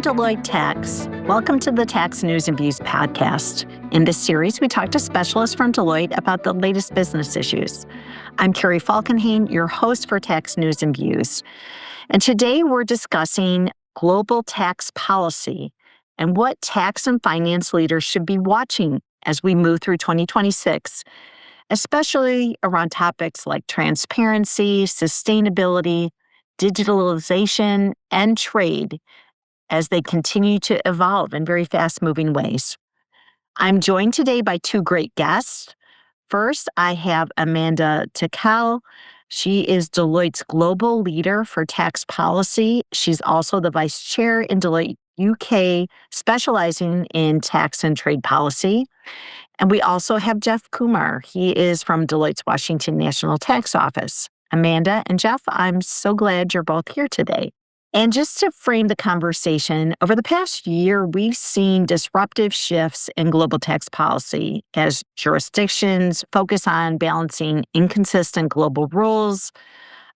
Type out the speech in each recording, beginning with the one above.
from Deloitte Tax. Welcome to the Tax News and Views podcast. In this series, we talk to specialists from Deloitte about the latest business issues. I'm Carrie Falkenhayn, your host for Tax News and Views. And today we're discussing global tax policy and what tax and finance leaders should be watching as we move through 2026, especially around topics like transparency, sustainability, digitalization, and trade as they continue to evolve in very fast-moving ways. I'm joined today by two great guests. First, I have Amanda Tickell. She is Deloitte's global leader for tax policy. She's also the vice chair in Deloitte UK, specializing in tax and trade policy. And we also have Jeff Kumar. He is from Deloitte's Washington National Tax Office. Amanda and Jeff, I'm so glad you're both here today. And just to frame the conversation, over the past year, we've seen disruptive shifts in global tax policy as jurisdictions focus on balancing inconsistent global rules,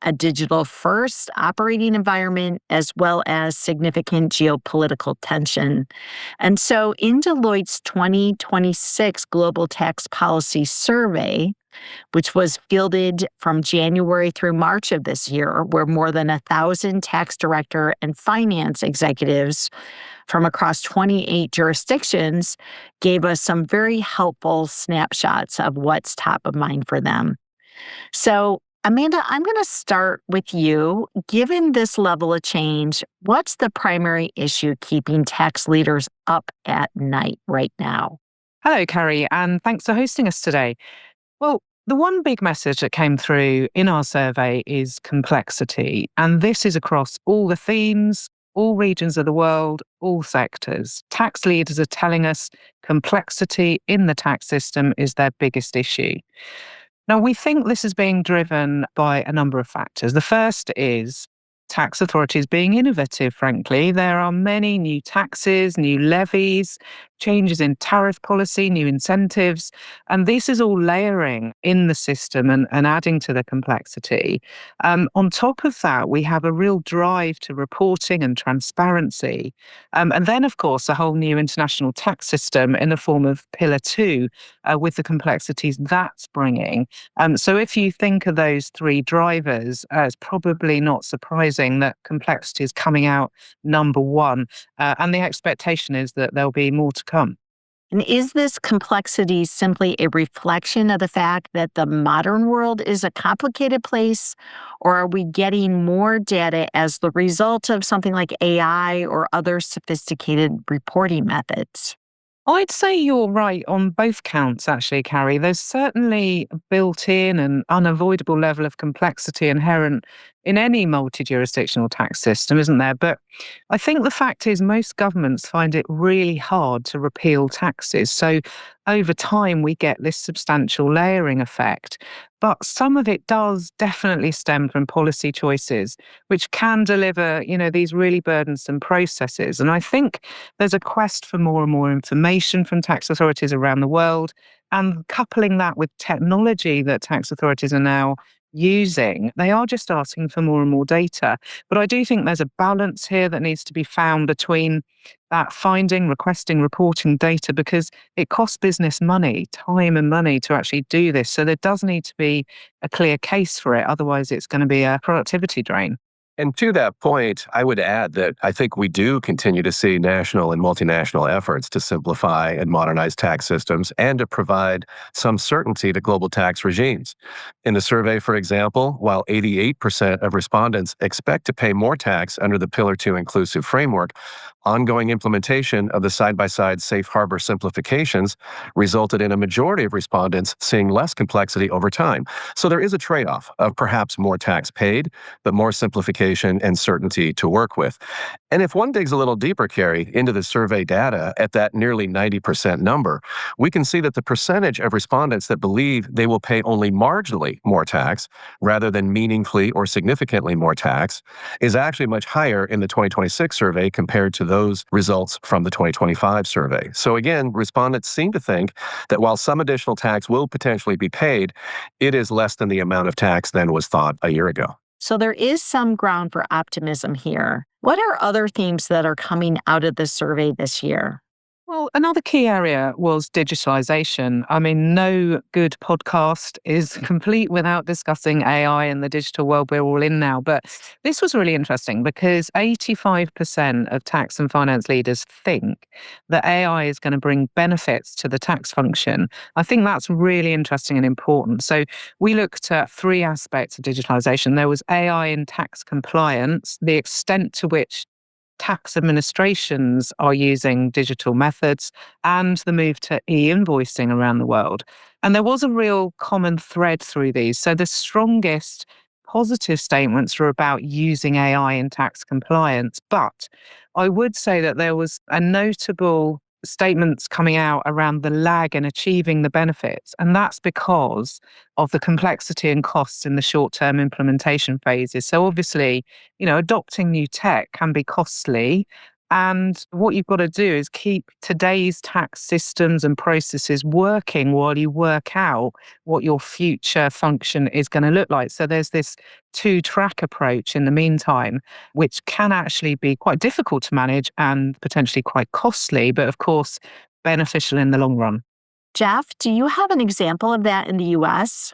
a digital-first operating environment, as well as significant geopolitical tension. And so in Deloitte's 2026 Global Tax Policy Survey, which was fielded from January through March of this year, where more than 1,000 tax director and finance executives from across 28 jurisdictions gave us some very helpful snapshots of what's top of mind for them. So, Amanda, I'm going to start with you. Given this level of change, what's the primary issue keeping tax leaders up at night right now? Hello, Carrie, and thanks for hosting us today. Well, the one big message that came through in our survey is complexity, and this is across all the themes, all regions of the world, all sectors. Tax leaders are telling us complexity in the tax system is their biggest issue. Now, we think this is being driven by a number of factors. The first is tax authorities being innovative, frankly. There are many new taxes, new levies, changes in tariff policy, new incentives, and this is all layering in the system and adding to the complexity. On top of that, we have a real drive to reporting and transparency. And then, of course, a whole new international tax system in the form of Pillar 2 with the complexities that's bringing. So if you think of those three drivers, it's probably not surprising that complexity is coming out number one. And the expectation is that there'll be more to come. And is this complexity simply a reflection of the fact that the modern world is a complicated place, or are we getting more data as the result of something like AI or other sophisticated reporting methods? I'd say you're right on both counts, actually, Carrie. There's certainly a built-in and unavoidable level of complexity inherent in any multi-jurisdictional tax system, isn't there? But I think the fact is most governments find it really hard to repeal taxes. So over time, we get this substantial layering effect. But some of it does definitely stem from policy choices, which can deliver, these really burdensome processes. And I think there's a quest for more and more information from tax authorities around the world, and coupling that with technology that tax authorities are now using, they are just asking for more and more data. But I do think there's a balance here that needs to be found between that finding, requesting, reporting data, because it costs business money, time and money to actually do this. So there does need to be a clear case for it. Otherwise, it's going to be a productivity drain. And to that point, I would add that I think we do continue to see national and multinational efforts to simplify and modernize tax systems and to provide some certainty to global tax regimes. In the survey, for example, while 88% of respondents expect to pay more tax under the Pillar 2 inclusive framework, ongoing implementation of the side-by-side safe harbor simplifications resulted in a majority of respondents seeing less complexity over time. So there is a trade-off of perhaps more tax paid, but more simplification and certainty to work with. And if one digs a little deeper, Carrie, into the survey data at that nearly 90% number, we can see that the percentage of respondents that believe they will pay only marginally more tax rather than meaningfully or significantly more tax is actually much higher in the 2026 survey compared to those results from the 2025 survey. So again, respondents seem to think that while some additional tax will potentially be paid, it is less than the amount of tax than was thought a year ago. So there is some ground for optimism here. What are other themes that are coming out of the survey this year? Well, another key area was digitalization. I mean, no good podcast is complete without discussing AI and the digital world we're all in now. But this was really interesting because 85% of tax and finance leaders think that AI is going to bring benefits to the tax function. I think that's really interesting and important. So we looked at three aspects of digitalization. There was AI in tax compliance, the extent to which tax administrations are using digital methods, and the move to e-invoicing around the world. And there was a real common thread through these. So the strongest positive statements were about using AI in tax compliance. But I would say that there was a notable statements coming out around the lag in achieving the benefits. And that's because of the complexity and costs in the short-term implementation phases. So obviously, adopting new tech can be costly. And what you've got to do is keep today's tax systems and processes working while you work out what your future function is going to look like. So there's this two-track approach in the meantime, which can actually be quite difficult to manage and potentially quite costly, but of course, beneficial in the long run. Jeff, do you have an example of that in the US?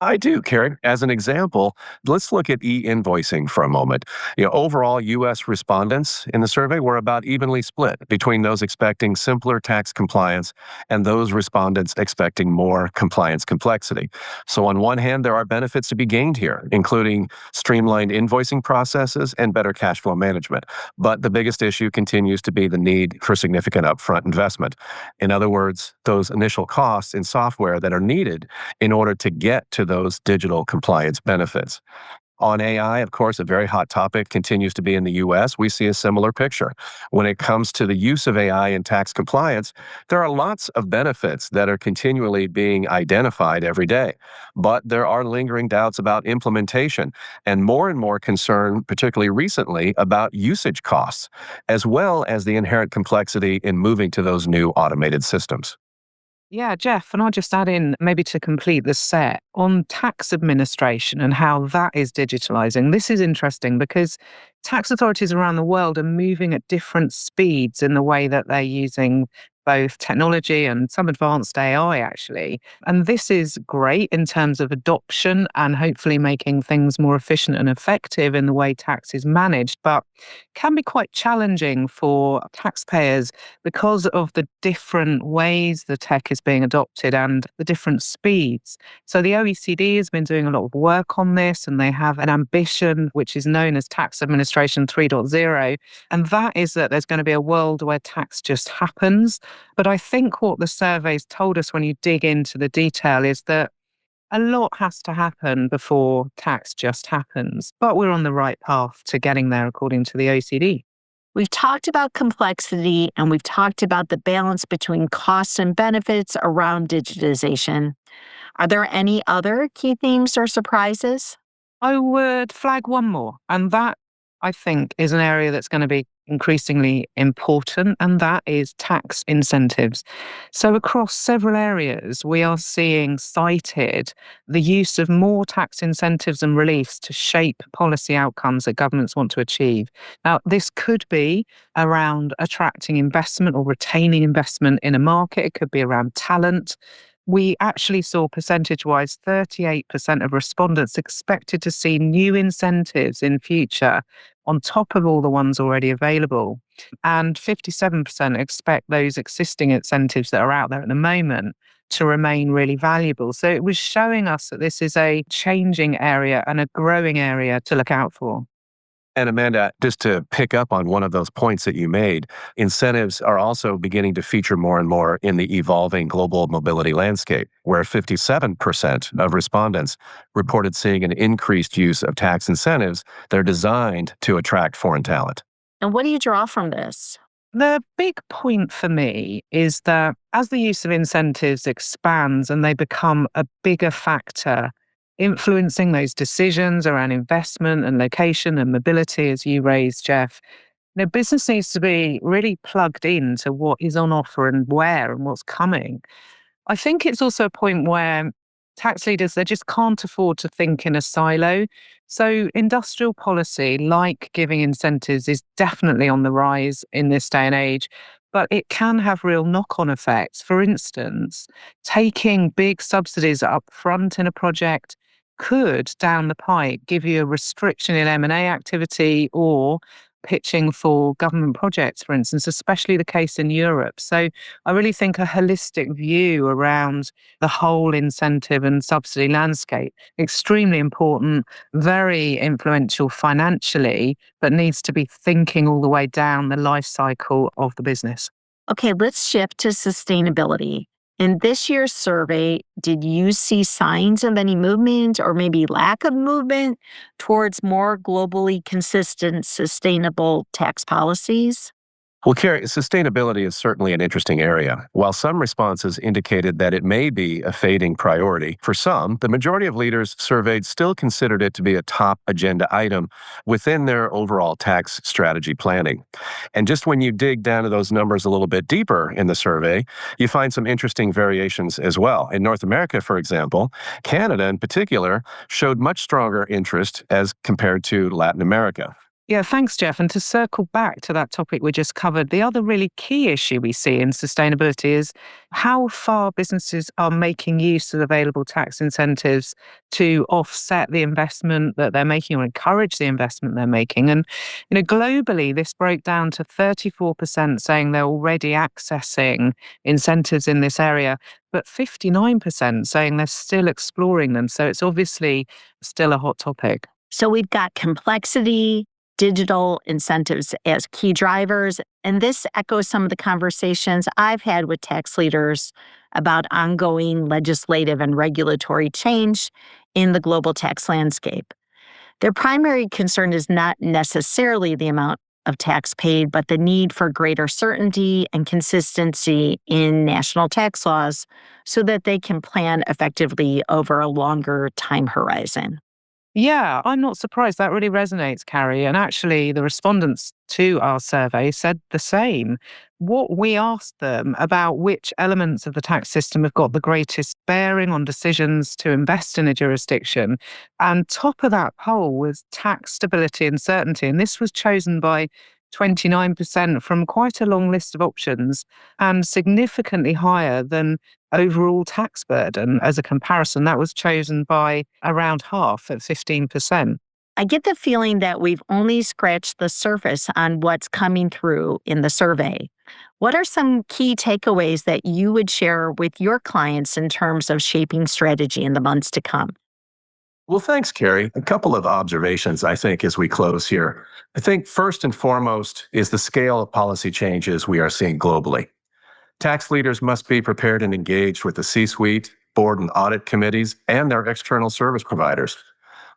I do, Karen. As an example, let's look at e-invoicing for a moment. Overall, U.S. respondents in the survey were about evenly split between those expecting simpler tax compliance and those respondents expecting more compliance complexity. So on one hand, there are benefits to be gained here, including streamlined invoicing processes and better cash flow management. But the biggest issue continues to be the need for significant upfront investment. In other words, those initial costs in software that are needed in order to get to those digital compliance benefits. On AI, of course, a very hot topic continues to be in the US. We see a similar picture. When it comes to the use of AI in tax compliance, there are lots of benefits that are continually being identified every day. But there are lingering doubts about implementation and more concern, particularly recently, about usage costs, as well as the inherent complexity in moving to those new automated systems. Yeah, Jeff, and I'll just add in maybe to complete the set on tax administration and how that is digitalizing. This is interesting because tax authorities around the world are moving at different speeds in the way that they're using both technology and some advanced AI, actually. And this is great in terms of adoption and hopefully making things more efficient and effective in the way tax is managed, but can be quite challenging for taxpayers because of the different ways the tech is being adopted and the different speeds. So the OECD has been doing a lot of work on this, and they have an ambition which is known as Tax Administration 3.0. And that is that there's going to be a world where tax just happens. But I think what the surveys told us when you dig into the detail is that a lot has to happen before tax just happens. But we're on the right path to getting there, according to the OECD. We've talked about complexity and we've talked about the balance between costs and benefits around digitization. Are there any other key themes or surprises? I would flag one more, and that I think is an area that's going to be increasingly important, and that is tax incentives. So across several areas, we are seeing cited the use of more tax incentives and reliefs to shape policy outcomes that governments want to achieve. Now, this could be around attracting investment or retaining investment in a market. It could be around talent. We actually saw percentage-wise 38% of respondents expected to see new incentives in future on top of all the ones already available. And 57% expect those existing incentives that are out there at the moment to remain really valuable. So it was showing us that this is a changing area and a growing area to look out for. And Amanda, just to pick up on one of those points that you made, incentives are also beginning to feature more and more in the evolving global mobility landscape, where 57% of respondents reported seeing an increased use of tax incentives that are designed to attract foreign talent. And what do you draw from this? The big point for me is that as the use of incentives expands and they become a bigger factor influencing those decisions around investment and location and mobility, as you raised, Jeff, business needs to be really plugged into what is on offer and where and what's coming. I think it's also a point where tax leaders, they just can't afford to think in a silo. So industrial policy, like giving incentives, is definitely on the rise in this day and age, but it can have real knock-on effects. For instance, taking big subsidies up front in a project could, down the pipe, give you a restriction in M&A activity or pitching for government projects, for instance, especially the case in Europe. So I really think a holistic view around the whole incentive and subsidy landscape, extremely important, very influential financially, but needs to be thinking all the way down the life cycle of the business. Okay, let's shift to sustainability. In this year's survey, did you see signs of any movement or maybe lack of movement towards more globally consistent, sustainable tax policies? Well, Carrie, sustainability is certainly an interesting area. While some responses indicated that it may be a fading priority, for some, the majority of leaders surveyed still considered it to be a top agenda item within their overall tax strategy planning. And just when you dig down to those numbers a little bit deeper in the survey, you find some interesting variations as well. In North America, for example, Canada in particular showed much stronger interest as compared to Latin America. Yeah, thanks, Jeff. And to circle back to that topic we just covered, the other really key issue we see in sustainability is how far businesses are making use of available tax incentives to offset the investment that they're making or encourage the investment they're making. And, globally, this broke down to 34% saying they're already accessing incentives in this area, but 59% saying they're still exploring them. So it's obviously still a hot topic. So we've got complexity, digital incentives as key drivers. And this echoes some of the conversations I've had with tax leaders about ongoing legislative and regulatory change in the global tax landscape. Their primary concern is not necessarily the amount of tax paid, but the need for greater certainty and consistency in national tax laws so that they can plan effectively over a longer time horizon. Yeah, I'm not surprised. That really resonates, Carrie. And actually, the respondents to our survey said the same. What we asked them about which elements of the tax system have got the greatest bearing on decisions to invest in a jurisdiction. And top of that poll was tax stability and certainty. And this was chosen by 29% from quite a long list of options and significantly higher than overall tax burden. As a comparison, that was chosen by around half at 15%. I get the feeling that we've only scratched the surface on what's coming through in the survey. What are some key takeaways that you would share with your clients in terms of shaping strategy in the months to come? Well, thanks, Carrie. A couple of observations, I think, as we close here. I think first and foremost is the scale of policy changes we are seeing globally. Tax leaders must be prepared and engaged with the C-suite, board and audit committees, and their external service providers.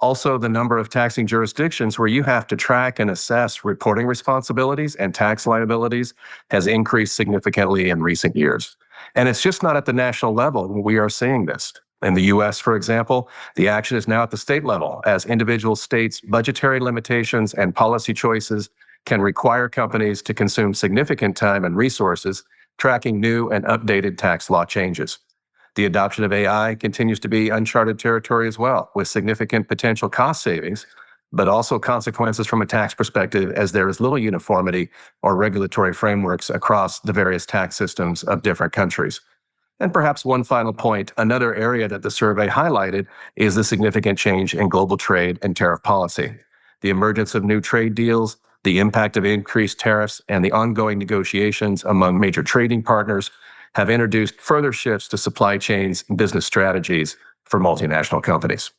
Also, the number of taxing jurisdictions where you have to track and assess reporting responsibilities and tax liabilities has increased significantly in recent years. And it's just not at the national level when we are seeing this. In the US, for example, the action is now at the state level, as individual states' budgetary limitations and policy choices can require companies to consume significant time and resources tracking new and updated tax law changes. The adoption of AI continues to be uncharted territory as well, with significant potential cost savings, but also consequences from a tax perspective, as there is little uniformity or regulatory frameworks across the various tax systems of different countries. And perhaps one final point, another area that the survey highlighted is the significant change in global trade and tariff policy. The emergence of new trade deals, the impact of increased tariffs, and the ongoing negotiations among major trading partners have introduced further shifts to supply chains and business strategies for multinational companies.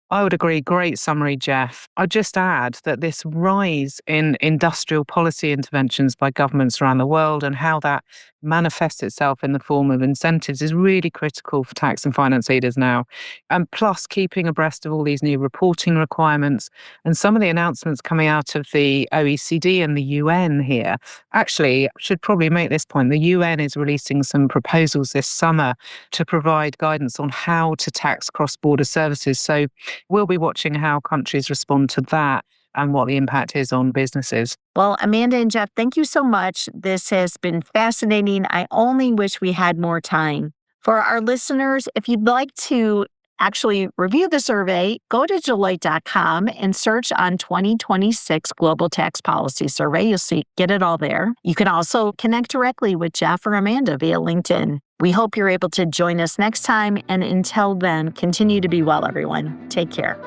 I would agree. Great summary, Jeff. I'd just add that this rise in industrial policy interventions by governments around the world and how that manifests itself in the form of incentives is really critical for tax and finance leaders now. And plus, keeping abreast of all these new reporting requirements and some of the announcements coming out of the OECD and the UN here. Actually, I should probably make this point. The UN is releasing some proposals this summer to provide guidance on how to tax cross-border services. So we'll be watching how countries respond to that and what the impact is on businesses. Well, Amanda and Jeff, thank you so much. This has been fascinating. I only wish we had more time. For our listeners, if you'd like to actually review the survey, go to Deloitte.com and search on 2026 Global Tax Policy Survey. You'll get it all there. You can also connect directly with Jeff or Amanda via LinkedIn. We hope you're able to join us next time. And until then, continue to be well, everyone. Take care.